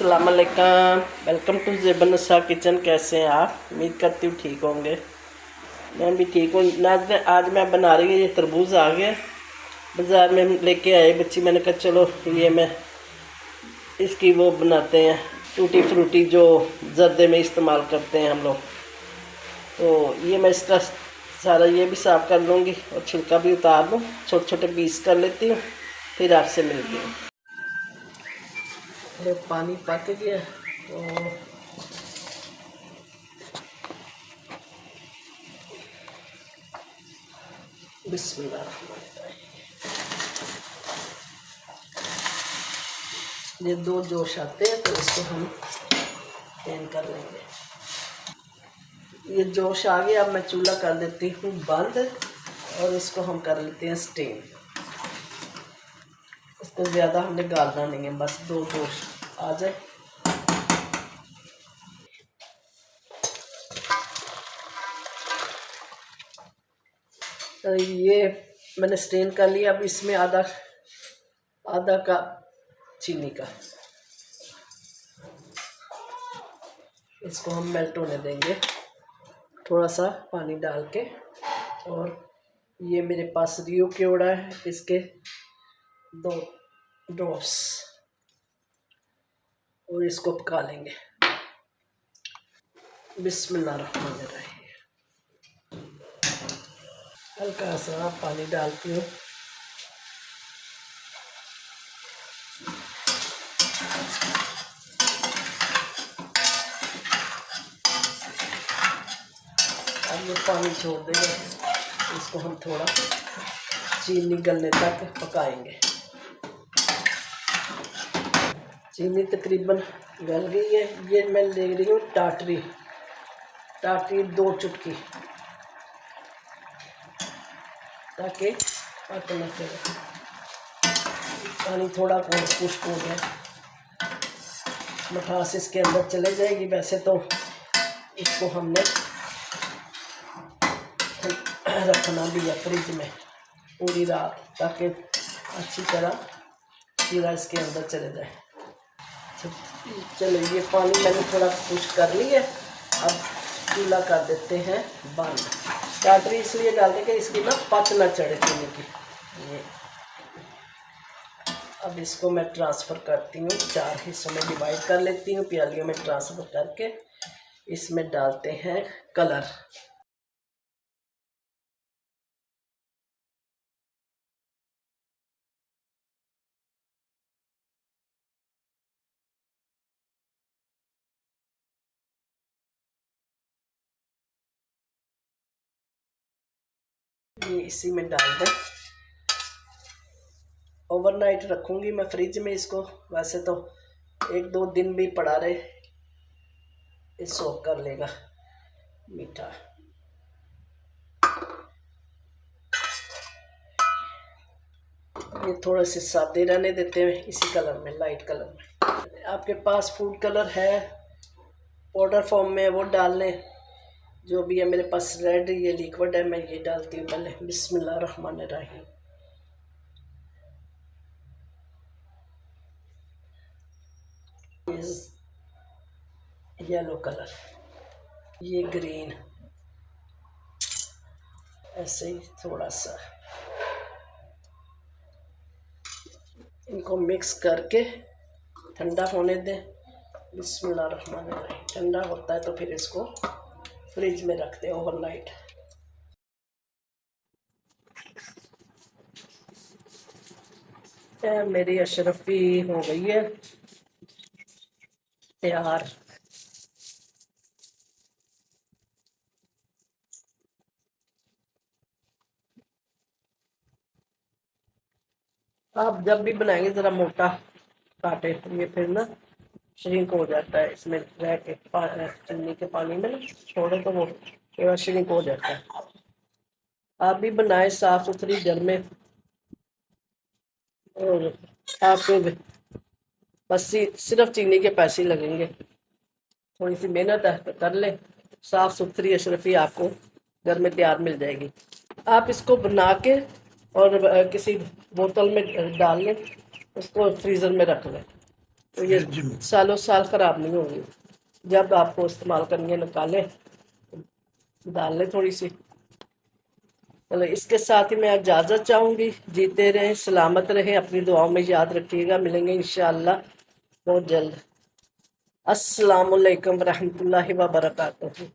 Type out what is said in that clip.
अस्सलाम वालेकुम, welcome to ज़ेबन-उन-निसा kitchen. कैसे हैं आप? उम्मीद करती हूँ ठीक होंगे। मैं भी ठीक हूँ। आज मैं बना रही हूँ, ये तरबूज आ गया बाज़ार में लेके आए बच्ची। मैंने कहा चलो ये मैं इसकी वो बनाते हैं टूटी फ्रूटी जो जर्दे में इस्तेमाल करते हैं हम लोग। तो ये मैं इसका सारा ये भी साफ़ कर लूँगी और छिलका भी उतार लूँ, छोटे छोटे पीस कर लेती हूँ, फिर आपसे मिलती हूँ। ये पानी पक गया तो बिस्मिल्लाह। ये दो जोश आते हैं तो इसको हम स्टेन कर लेंगे। ये जोश आ गया, अब मैं चूल्हा कर देती हूँ बंद और इसको हम कर लेते हैं स्टेन। इसको ज़्यादा हमने गालना नहीं है, बस दो जोश आ जाए। तो ये मैंने स्टेन कर लिया। अब इसमें आधा कप चीनी का, इसको हम मेल्ट होने देंगे थोड़ा सा पानी डाल के। और ये मेरे पास रियो केवड़ा है, इसके 2 ड्रॉप्स, और इसको पका लेंगे। बिस्मिल्लाहिर्रहमानिर्रहीम। हल्का सा पानी डालती हूँ। अब ये पानी छोड़ देगा, इसको हम थोड़ा चीनी गलने तक पकाएंगे। चीनी तकरीबन गल गई है। ये मैं ले रही हूँ टाटरी 2 चुटकी, ताकि पक न चले। पानी थोड़ा खुश्क हो गया, मिठास इसके अंदर चले जाएगी। वैसे तो इसको हमने रखना भी है फ्रिज में पूरी रात, ताकि अच्छी तरह कीड़ा इसके अंदर चले जाए। चलो ये पानी मैंने थोड़ा खुश्क कर लिया। अब चूल्हा कर देते हैं बंद। टाटरी इसलिए डालते कि इसकी ना पच ना चढ़े चीनी की। ये अब इसको मैं ट्रांसफ़र करती हूँ, 4 हिस्सों में डिवाइड कर लेती हूँ। प्यालियों में ट्रांसफ़र करके इसमें डालते हैं कलर। ये इसी में डाल दें। ओवरनाइट रखूँगी मैं फ्रिज में इसको। वैसे तो 1-2 दिन भी पड़ा रहे, ये सोख कर लेगा मीठा। ये थोड़े से सादे रहने देते हैं इसी कलर में, लाइट कलर में। आपके पास फूड कलर है पाउडर फॉर्म में, वो डाल लें। जो भी है मेरे पास रेड ये लिक्विड है, मैं ये डालती हूँ पहले। बिस्मिल्लाहिर्रहमानिर्रहीम। येलो कलर, ये ग्रीन, ऐसे ही थोड़ा सा इनको मिक्स करके ठंडा होने दें। बिस्मिल्लाहिर्रहमानिर्रहीम। ठंडा होता है तो फिर इसको फ्रिज में रख दें ओवरनाइट। मेरी अशरफी हो गई है तैयार। आप जब भी बनाएंगे ज़रा मोटा काटे, ये फिर ना श्रिंक हो जाता है इसमें रह के। चीनी के पानी में ना छोड़े तो वो थोड़ा श्रिंक हो जाता है। आप भी बनाए साफ़ सुथरी घर में, और आपको बस सिर्फ चीनी के पैसे लगेंगे। थोड़ी सी मेहनत कर ले, साफ़ सुथरी अशरफी आपको घर में तैयार मिल जाएगी। आप इसको बना के और किसी बोतल में डाल लें, उसको फ्रीज़र में रख लें। तो ये सालों साल खराब नहीं होगी। जब आपको इस्तेमाल करनी है निकालें, डाल लें थोड़ी सी। चलो, इसके साथ ही मैं इजाज़त चाहूँगी। जीते रहें, सलामत रहें, अपनी दुआओं में याद रखिएगा। मिलेंगे इंशाअल्लाह बहुत जल्द। अस्सलामुअलैकुम रहमतुल्लाहि व बरकातुहू।